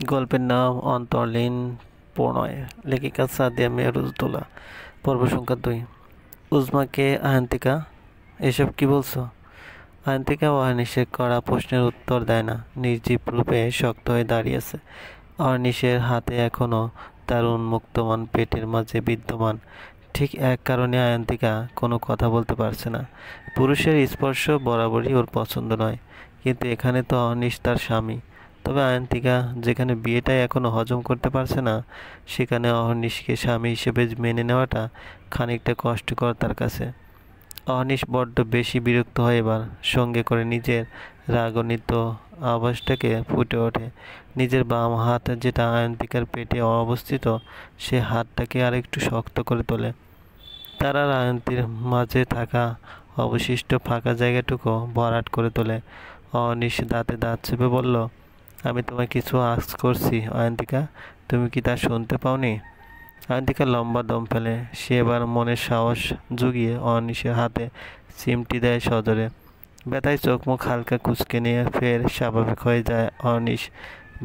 গল্পের নাম অন্তর্লীন প্রণয়, লেখিকা সাদিয়া মেহরুজদোলা। পর্ব সংখ্যা 2। উজমাকে আয়ন্তিকা, এসব কি বলছো? আয়ন্তিকা অহর্নিশের কড়া প্রশ্নের উত্তর দেয় না, নির্জীব রূপে শক্ত হয়ে দাঁড়িয়েছে। অহর্নিশের হাতে এখনও তার উন্মুক্তমান পেটের মাঝে বিদ্যমান ঠিক এক কারণে আয়ন্তিকা কোনো কথা বলতে পারছে না। পুরুষের স্পর্শ বরাবরই ওর পছন্দ নয়, কিন্তু এখানে তো অহর্নিশ তার স্বামী। তবে আয়ন্তিকা যেখানে বিয়েটাই এখনও হজম করতে পারছে না, সেখানে অহর্নিশকে স্বামী হিসেবে মেনে নেওয়াটা খানিকটা কষ্টকর তার কাছে। অহর্নিশ বড্ড বেশি বিরক্ত হয় এবার, সঙ্গে করে নিজের রাগান্বিত আভাসটাকে ফুটে ওঠে। নিজের বাম হাত যেটা আয়ন্তিকার পেটে অবস্থিত, সে হাতটাকে আর একটু শক্ত করে তোলে। তার আর আয়ন্তীর মাঝে থাকা অবশিষ্ট ফাঁকা জায়গাটুকু ভরাট করে তোলে। অহর্নিশ দাঁতে দাঁত চেপে বলল, আমি তোমায় কিছু আজ করছি অয়ন্তিকা, তুমি কি তা শুনতে পাওনি? অয়ন্তিকা লম্বা দম ফেলে। সে এবার মনের সাহস জুগিয়ে অহর্নিশের হাতে চিমটি দেয় সজোরে। ব্যথায় চোখ মুখ হালকা কুঁচকে নিয়ে ফের স্বাভাবিক হয়ে যায় অহর্নিশ।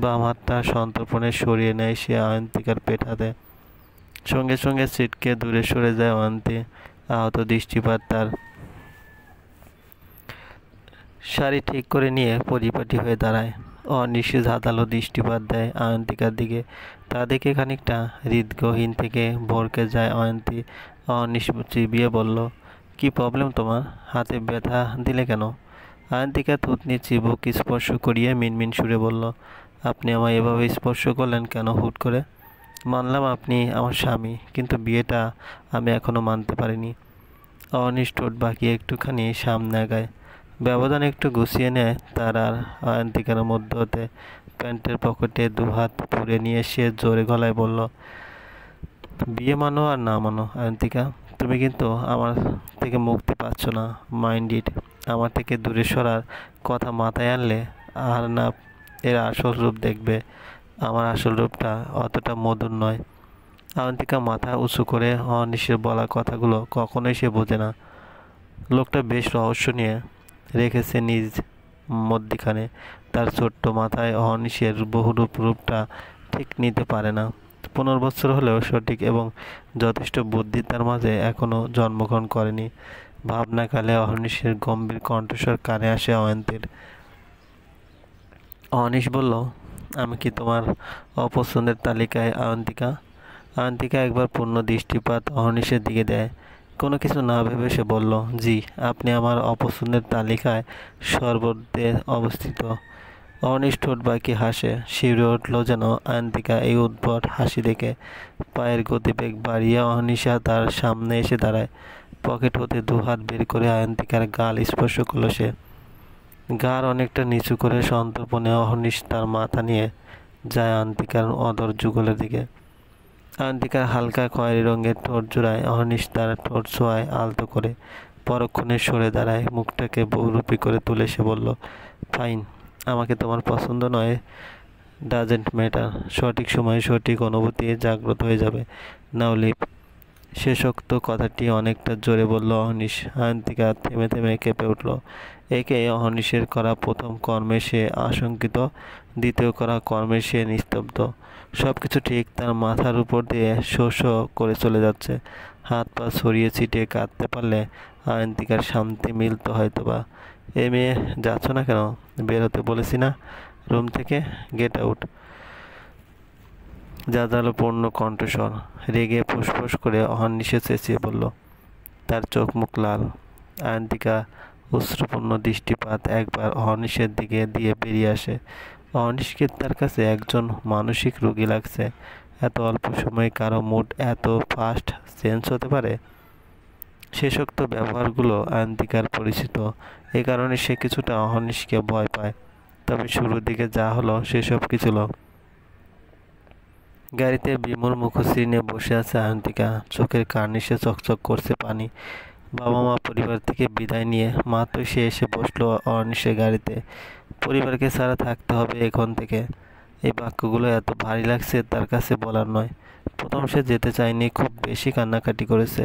বাম হাতটা সন্তর্পণে সরিয়ে নেয় সে অয়ন্তিকার পেট হাতে। সঙ্গে সঙ্গে ছিটকে দূরে সরে যায় অয়ন্তী। আহত দৃষ্টিপাত তার। শাড়ি ঠিক করে নিয়ে পরিপাটি হয়ে দাঁড়ায়। অহর্নিশ ধাঁধালো দৃষ্টিপাত দেয় অয়ন্তিকার দিকে। তা দেখে খানিকটা হৃদগহীন থেকে ভরকে যায় অয়ন্তী। অহর্নিশ চিবিয়ে বলল, কি প্রবলেম তোমার? হাতে ব্যথা দিলে কেন? অয়ন্তিকা থুতনি চিবুক স্পর্শ করিয়ে মিনমিন সুরে বলল, আপনি আমায় এভাবে স্পর্শ করলেন কেন হুট করে? মানলাম আপনি আমার স্বামী, কিন্তু বিয়েটা আমি এখনও মানতে পারিনি। অহর্নিশ ঠোঁট বাঁকিয়ে একটুখানি সামনে আগায়। ব্যবধান একটু গুছিয়ে নেয় তার আর অয়ন্তিকার মধ্য হতে। প্যান্টের পকেটে দুহাত পুরে নিয়ে সে জোরে গলায় বলল, বিয়ে মানো আর না মানো অয়ন্তিকা, তুমি কিন্তু আমার থেকে মুক্তি পাচ্ছ না। Mind it. আমার থেকে দূরে সরার কথা মাথায় আনলে আর না এর আসল রূপ দেখবে। আমার আসল রূপটা অতটা মধুর নয়। অয়ন্তিকা মাথা উঁচু করে অহর্নিশের বলা কথাগুলো কখনোই সে বোঝে না। লোকটা বেশ রহস্য নিয়ে রেখেছে নিজ মধ্যিখানে। তার ছোট্ট মাথায় অহর্নিশের বহুরূপ রূপটা ঠিক নিতে পারে না। 15 বছর হলেও সঠিক এবং যথেষ্ট বুদ্ধি তার মাঝে এখনও জন্মগ্রহণ করেনি। ভাবনাকালে অহর্নিশের গম্ভীর কণ্ঠস্বর কানে আসে অয়ন্তীর। অহর্নিশ বলল, আমি কি তোমার অপছন্দের তালিকায় অয়ন্তিকা? অয়ন্তিকা একবার পূর্ণ দৃষ্টিপাত অহর্নিশের দিকে দেয়। কোনো কিছু না ভেবে সে বলল, জি, আপনি আমার অপছন্দের তালিকায় সর্বত্রে অবস্থিত। অহর্নিশ ঠোঁট বাঁকিয়ে হাসে। শিউরে উঠল যেন অয়ন্তিকা এই উদ্ভট হাসি দেখে। পায়ের গতিবেগ বাড়িয়ে অহর্নিশা তার সামনে এসে দাঁড়ায়। পকেট হতে দুহাত বের করে অয়ন্তিকার গাল স্পর্শ করল সে। গাড় অনেকটা নিচু করে সন্তর্পণে অহর্নিশ তার মাথা নিয়ে যায় অয়ন্তিকার অধর যুগলের দিকে। অয়ন্তিকার হালকা খয়েরি রঙের ঠোঁট জোড়ায় অহর্নিশ তার ঠোঁট ছোঁয়ায় আলতো করে। পরক্ষণে সরে দাঁড়ায়, মুখটাকে বহুরূপী করে তুলে সে বলল, ফাইন, আমাকে তোমার পছন্দ নয়, ডাজেন্ট ম্যাটার। সঠিক সময়ে সঠিক অনুভূতি জাগ্রত হয়ে যাবে। নাও লিভ। শেষোক্ত কথাটি অনেকটা জোরে বলল অহর্নিশ। অয়ন্তিকা থেমে থেমে কেঁপে উঠল। একে অহর্নিশের করা প্রথম কর্মে সে আশঙ্কিত, দ্বিতীয় করা কর্মে সে নিস্তব্ধ। সব কিছু ঠিক তার মাথার উপর দিয়ে শো শো করে চলে যাচ্ছে। হাত পা ছড়িয়ে ছিটিয়ে কাঁদতে পারলে অয়ন্তিকার শান্তি মিলত হয়তোবা। এ মেয়ে, যাচ্ছ না কেন? বেরোতে বলেছি না রুম থেকে? Get out. জাঁজালোপূর্ণ কণ্ঠস্বর। রেগে ফুসফুস করে অহর্নিশে চেঁচিয়ে বলল। তার চোখ মুখ লাল। অয়ন্তিকা অশ্রুপূর্ণ দৃষ্টিপাত একবার অহর্নিশের দিকে দিয়ে বেরিয়ে আসে। অহর্নিশকে তার কাছে একজন মানসিক রোগী লাগছে। এত অল্প সময়ে কারো মুড এত ফাস্ট চেঞ্জ হতে পারে। শেষোক্ত ব্যবহারগুলো অয়ন্তিকার পরিচিত, এ কারণে সে কিছুটা অহর্নিশকে ভয় পায়। তবে শুরুর দিকে যা হলো সেসব কি ছিল? গাড়িতে বিমূর মুখশ্রী নিয়ে বসে আছে অয়ন্তিকা। চোখের কার্নিশে চকচক করছে পানি। বাবা মা পরিবার থেকে বিদায় নিয়ে মাত্রই সে এসে বসলো অহর্নিশের গাড়িতে। পরিবারকে ছাড়া থাকতে হবে এখন থেকে। এই বাক্যগুলো এত ভারী লাগছে তার কাছে বলার নয়। প্রথম সে যেতে চায়নি, খুব বেশি কান্নাকাটি করেছে।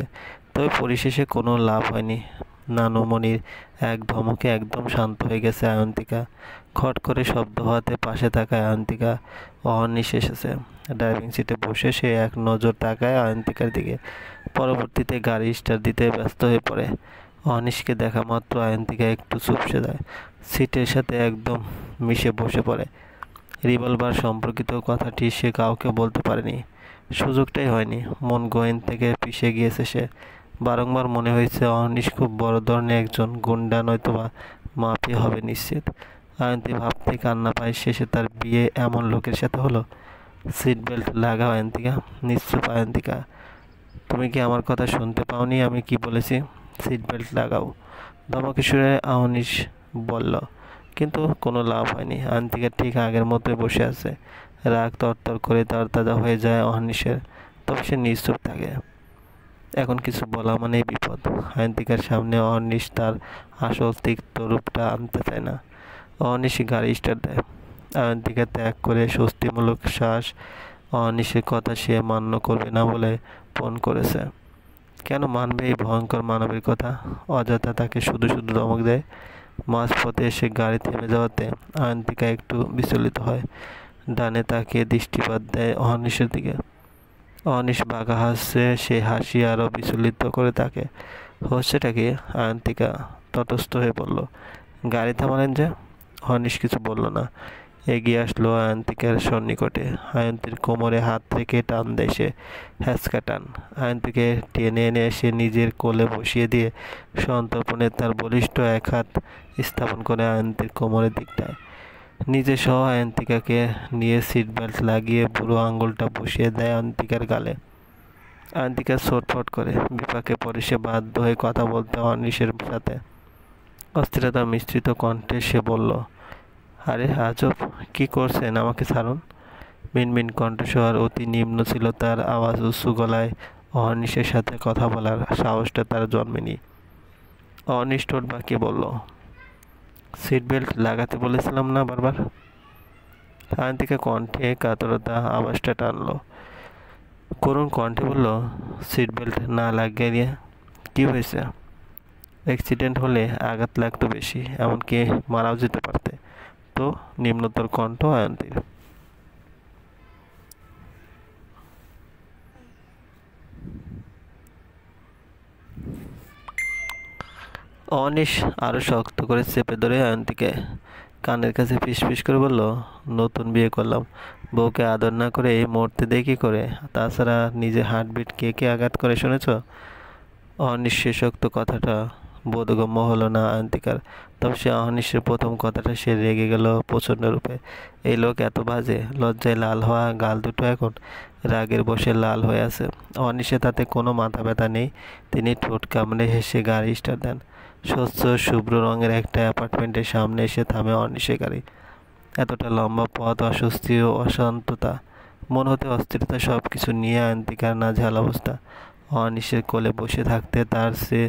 তবে পরিশেষে কোনো লাভ হয়নি। নানুমণির এক ধমকে একদম শান্ত হয়ে গেছে আয়ন্তিকা। খট করে শব্দ হওয়াতে পাশে তাকায় আয়ন্তিকা। অহর্নিশ এসেছে। ড্রাইভিং সিটে বসে সে এক নজর তাকায় আয়ন্তিকার দিকে। পরবর্তীতে গাড়ি স্টার্ট দিতে ব্যস্ত হয়ে পড়ে। অহর্নিশকে দেখা মাত্র আয়ন্তিকা একটু চুপসে যায়, সিটের সাথে একদম মিশে বসে পড়ে। রিভলভার সম্পর্কিত কথাটি সে কাউকে বলতে পারেনি, সুযোগটাই হয়নি। মন গোয়েন থেকে পিষে গিয়েছে সে। বারংবার মনে হয়েছে অহর্নিশ খুব বড় ধরনের একজন গুন্ডা নয়তোবা মাফিয়া হবে নিশ্চিত। আয়ন্তী ভাবতে কান্না পায়, শেষে তার বিয়ে এমন লোকের সাথে হলো। সিট বেল্ট লাগাও আয়ন্তিকা। নিশ্চুপ আয়ন্তিকা, তুমি কি আমার কথা শুনতে পাওনি? আমি কি বলেছি? সিট বেল্ট লাগাও, ধমকে সুরে অহর্নিশ বলল। কিন্তু কোনো লাভ হয়নি। আয়ন্তিকা ঠিক আগের মতোই বসে আছে। রাগ তরতর করে তরতাজা হয়ে যায় অহর্নিশের, তবে সে নিশ্চুপ থাকে। এখন কিছু বলা মানেই বিপদ। আয়ন্তিকার সামনে অহর্নিশ তার আসল তিক্ত রূপটা আনতে চায় না। অহর্নিশ গাড়ি স্টার্ট দেয়। আয়ন্তিকা ত্যাগ করে স্বস্তিমূলক শ্বাস। অহর্নিশের কথা সে মান্য করবে না বলে পণ করেছে। কেন মানবে এই ভয়ঙ্কর মানবের কথা? অযথা তাকে শুধু শুধু ধমক দেয়। মাঝপথে এসে গাড়ি থেমে যাওয়াতে আয়ন্তিকা একটু বিচলিত হয়। ডানে তাকিয়ে দৃষ্টিপাত দেয় অহর্নিশের দিকে। অহর্নিশ বাঁকা হাসছে, সে হাসি আরও বিচলিত করে তাকে। হচ্ছেটা কি? আয়ন্তিকা তটস্থ হয়ে বলল। গাড়ি থামালেন যে? অহর্নিশ কিছু বলল না, এগিয়ে আসলো আয়ন্তিকার সন্নিকটে। আয়ন্তীর কোমরে হাত রেখে টান দেয় সে, হ্যাঁচকা টান। আয়ন্তীকে টেনে এনে সে নিজের কোলে বসিয়ে দিয়ে সন্তর্পণে তার বলিষ্ঠ এক হাত স্থাপন করে আয়ন্তীর কোমরের দিকটায়। নিজে সহ আয়ন্তিকাকে নিয়ে সিট বেল্ট লাগিয়ে বুড়ো আঙুলটা বসিয়ে দেয় আয়ন্তিকার গালে। আয়ন্তিকা ছটফট করে। বিপাকে পড়ে সে বাধ্য হয়ে কথা বলতে অহর্নিশের সাথে। অস্থিরতা মিশ্রিত কণ্ঠে সে বলল, আরে আজব, কি করছেন? আমাকে ছাড়ুন। মিনমিন কণ্ঠস্বর, অতি নিম্ন ছিল তার আওয়াজ। উঁচু গলায় অহর্নিশের সাথে কথা বলার সাহসটা তার জন্মেনি। অহর্নিশ ঠোঁট বাঁকিয়ে বলল, সিট বেল্ট লাগাতে বলেছিলাম না বারবার? আয়ন্তিকা কণ্ঠে কাতরতা আওয়াজটা টানলো। করুণ কণ্ঠে বলল, সিট বেল্ট না লাগিয়ে কি হয়েছে? অ্যাক্সিডেন্ট হলে আঘাত লাগতো বেশি, এমনকি মারাও যেতে পারতে। তো নিম্নতর কণ্ঠ আয়ন্তীর। অহর্নিশ আরো শক্ত করে চেপে ধরে আয়ন্তীকে কানের কাছে ফিসফিস করে বলল, নতুন বিয়ে করলাম, বউকে আদর না করে এই মরতে দেয় কী করে? তাছাড়া নিজে হার্টবিট কে কে আঘাত করে শুনেছ? অহর্নিশ শেষোক্ত কথাটা বোধগম্য হলো না আয়ন্তিকার। তবে সে অহর্নিশের প্রথম কথাটা সে রেগে গেল প্রচণ্ড রূপে। এই লোক এত বাজে! লজ্জায় লাল হওয়া গাল দুটো এখন রাগের বশে লাল হয়ে আছে। অহর্নিশের তাতে কোনো মাথা ব্যথা নেই। তিনি ঠোঁট কামড়ে হেসে গাড়ি স্টার্ট দেন। স্বচ্ছ শুভ্র রঙের একটা অ্যাপার্টমেন্টের সামনে এসে থামে অহর্নিশের গাড়ি। এতটা লম্বা পথ, অস্বস্তি ও অশান্ততা, মন হতে অস্থিরতা, সব কিছু নিয়ে আয়ন্তিকার নাজেহাল অবস্থা। অহর্নিশের কোলে বসে থাকতে তার সে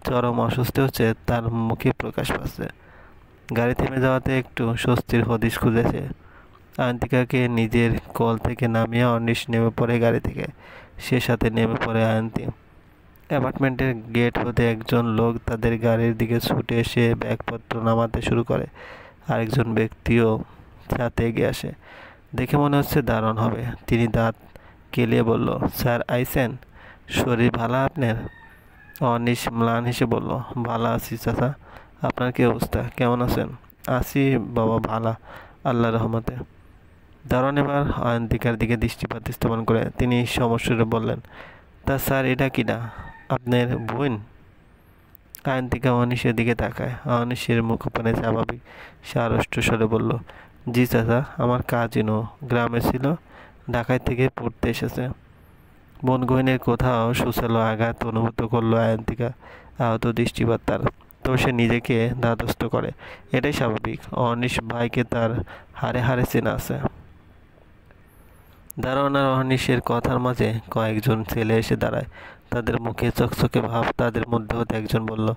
চরম অস্বস্তি হচ্ছে, তার মুখে প্রকাশ পাচ্ছে। গাড়ি থেমে যাওয়াতে একটু স্বস্তির হদিশ খুঁজেছে। আয়ন্তিকাকে নিজের কোল থেকে নামিয়ে অহর্নিশ নেমে পড়ে গাড়ি থেকে। সে সাথে নেমে পড়ে আয়ন্তী। অ্যাপার্টমেন্টের গেট হতে একজন লোক তাদের গাড়ির দিকে ছুটে এসে ব্যাগপত্র নামাতে শুরু করে। আরেকজন ব্যক্তিও সাথে এগিয়ে আসে। দেখে মনে হচ্ছে দারুণ হবে। তিনি দাঁত কেলিয়ে বলল, স্যার আইসেন? শরীর ভালো আপনার? অহর্নিশ ম্লান হেসে বলল, ভালো আছি চাচা, আপনার কী অবস্থা? কেমন আছেন? আছি বাবা, ভালা, আল্লাহর রহমতে। দারোয়ান এবার আয়ন্তিকার দিকে দৃষ্টিপাত স্থাপন করে তিনি সমস্যারে বললেন, তা স্যার এটা কিনা? আপনার বোন? আয়ন্তিকা অহর্নিশের দিকে তাকায়। অহর্নিশের মুখপানে স্বাভাবিক, সে আড়ষ্ট স্বরে বলল, জি চাচা, আমার কাজিন ও গ্রামে ছিল, ঢাকায় থেকে পড়তে এসেছে। বোন গহিনের কোথাও সুচালো আঘাত অনুভূত করলো আয়ন্তিকা। আহত দৃষ্টিপাত তার, তবে সে নিজেকে ধাতস্থ করে। এটাই স্বাভাবিক। অহর্নিশ ভাইকে তার হাড়ে হাড়ে চেনা আছে। দারোয়ান আর অহর্নিশের কথার মাঝে কয়েকজন ছেলে এসে দাঁড়ায়। তাদের মুখে চকচকে ভাব। তাদের মধ্যে হতে একজন বলল,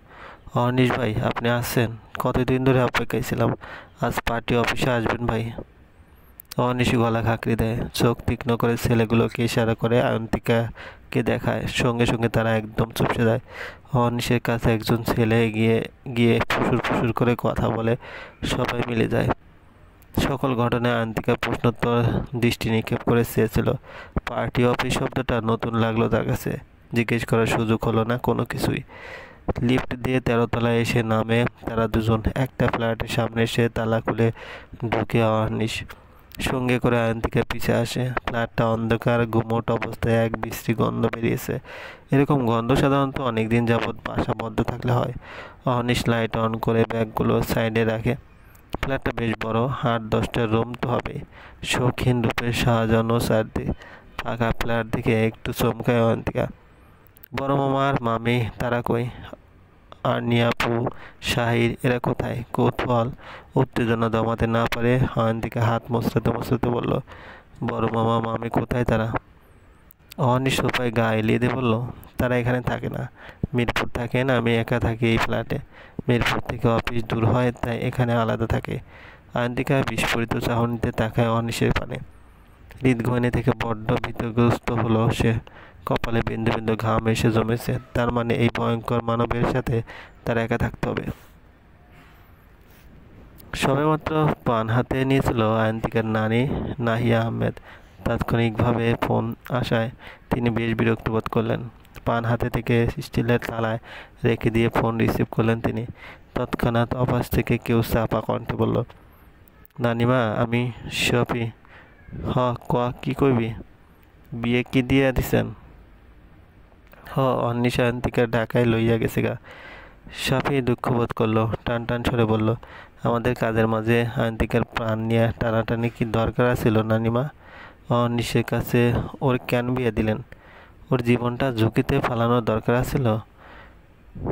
অহর্নিশ ভাই, আপনি আসছেন? কতদিন ধরে অপেক্ষায় ছিলাম, আজ পার্টি অফিসে আসবেন ভাই। অহর্নিশ গলা খাঁকড়ি দেয়, চোখ তীক্ষ্ণ করে ছেলেগুলোকে ইশারা করে আয়ন্তিকাকে তাকে দেখায়। সঙ্গে সঙ্গে তারা একদম চুপসে যায়। অহর্নিশের কাছে একজন ছেলে এগিয়ে গিয়ে ফুসুর ফুসুর করে কথা বলে। সবাই মিলে যায়। সকল ঘটনায় আয়ন্তিকা প্রশ্নোত্তর দৃষ্টি নিক্ষেপ করে চেয়েছিল। পার্টি অফিস শব্দটা নতুন লাগলো তার কাছে। জিজ্ঞেস করার সুযোগ হলো না কোনো কিছুই। লিফট দিয়ে 13 তলায় এসে নামে তারা দুজন। একটা ফ্ল্যাটের সামনে এসে তালা খুলে ঢুকে অহর্নিশ সঙ্গে করে আয়ন্তিকা পিছে আসে। ফ্ল্যাটটা অন্ধকার, গুমোট অবস্থায়, এক বিশ্রী গন্ধ বেরিয়েছে। এরকম গন্ধ সাধারণত অনেকদিন যাবৎ বাসা বন্ধ থাকলে হয়। অহর্নিশ লাইট অন করে ব্যাগগুলো সাইডে রাখে। ফ্ল্যাটটা বেশ বড়, 8-10টা রুম তো হবেই। শৌখিন রূপে সাজানো চারদিক। ফাঁকা ফ্ল্যাট দেখে একটু চমকায় অয়ন্তিকা। বড় মামা আর মামি তারা কই? আর নিয়াপু, শাহির এরা কোথায়? কৌতূহল উত্তেজনা দমাতে না পারে অয়ন্তিকা হাত মোছড়াতে মোছড়াতে বলল, বড় মামা মামি কোথায় তারা? অহর্নিশ সোফায় গা এলিয়ে দিয়ে বলল, তারা এখানে থাকে না, মিরপুর থাকেন, আমি একা থাকি এই ফ্ল্যাটে। মিরপুর থেকে অফিস দূর হয় তাই এখানে আলাদা থাকে। অয়ন্তিকা বিস্ফোরিত চাহনিতে তাকায় অহর্নিশের পানে। হৃদঘনি থেকে বড্ড ভীতগ্রস্ত হলো সে। কপালে বিন্দু বিন্দু ঘাম এসে জমেছে। তার মানে এই ভয়ঙ্কর মানবের সাথে তার একা থাকতে হবে। সবেমাত্র পান হাতে নিয়েছিল আয়ন্তিকার নানি নাহিয়া আহমেদ। তাৎক্ষণিকভাবে ফোন আসায় তিনি বেশ বিরক্ত বোধ করলেন। পান হাতে থেকে স্টিলের থালায় রেখে দিয়ে ফোন রিসিভ করলেন তিনি। তৎক্ষণাৎ অপাশ থেকে কেউ চাপা কণ্ঠে বলল, নানিমা আমি শফি। হ কোয়া কি কইবি? বিয়ে কি দিয়া দিছেন? হ অহর্নিশ আয়ন্তিকার ঢাকায় লইয়া গেছে গা। সাফি দুঃখবোধ করলো, টান টান সরে বলল, আমাদের কাজের মাঝে আয়ন্তিকার প্রাণ নিয়ে টানাটানি কি দরকার আছিল নানিমা? অহর্নিশের কাছে ওর কেন বিয়ে দিলেন? ওর জীবনটা ঝুঁকিতে ফেলানোর দরকার আছিল?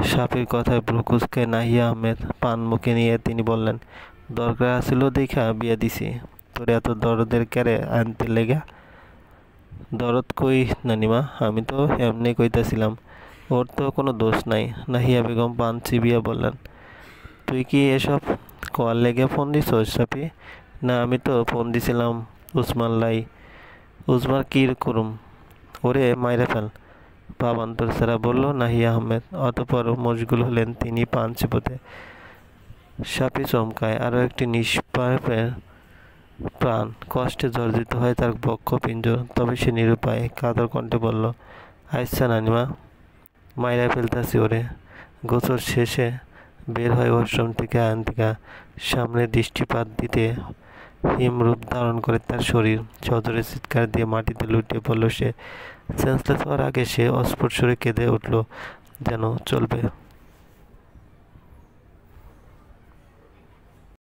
সাফির কথায় ভ্রু কুঁচকে নাহিয়া আহমেদ পান মুখে নিয়ে তিনি বললেন, দরকার আছিল দেখা বিয়ে দিছি। তোর এত দরদের ক্যারে আনতে লেগা? দরদ কই নানিমা, আমি তো এমনি কইতাছিলাম, ওর তো কোনো দোষ নাই। নাহিয়া বেগম পান চিবিয়া বললেন, তুই কি এসব কল লেগে ফোন দিছস সাপি? না আমি তো ফোন দিছিলাম উসমান লাই। উসমান কি করুম? ওরে মাইরে ফেল, ভাবান্তর ছাড়া বলল নাহিয়া আহমেদ। অতঃপর মশগুল হলেন তিনি পান চিবোতে। সাপি চমকায়। আরও একটি নিষ্পাপের প্রাণ কষ্টে জর্জরিত হয় তার বক্ষ পিঞ্জর। তবে সে নিরুপায় কাতর কণ্ঠে বলল, আচ্ছা নানিমা, মাইরা ফেলতাছি ওরে। গোসল শেষে বের হয় ওয়াশরুম থেকে আয়ন্তিকা। সামনে দৃষ্টিপাত দিতে হিমরূপ ধারণ করে তার শরীর। সজোরে চিৎকার দিয়ে মাটিতে লুটিয়ে পড়ল সে। সেন্সলেস হওয়ার আগে সে অস্ফুট সুরে কেঁদে উঠল, যেন চলবে।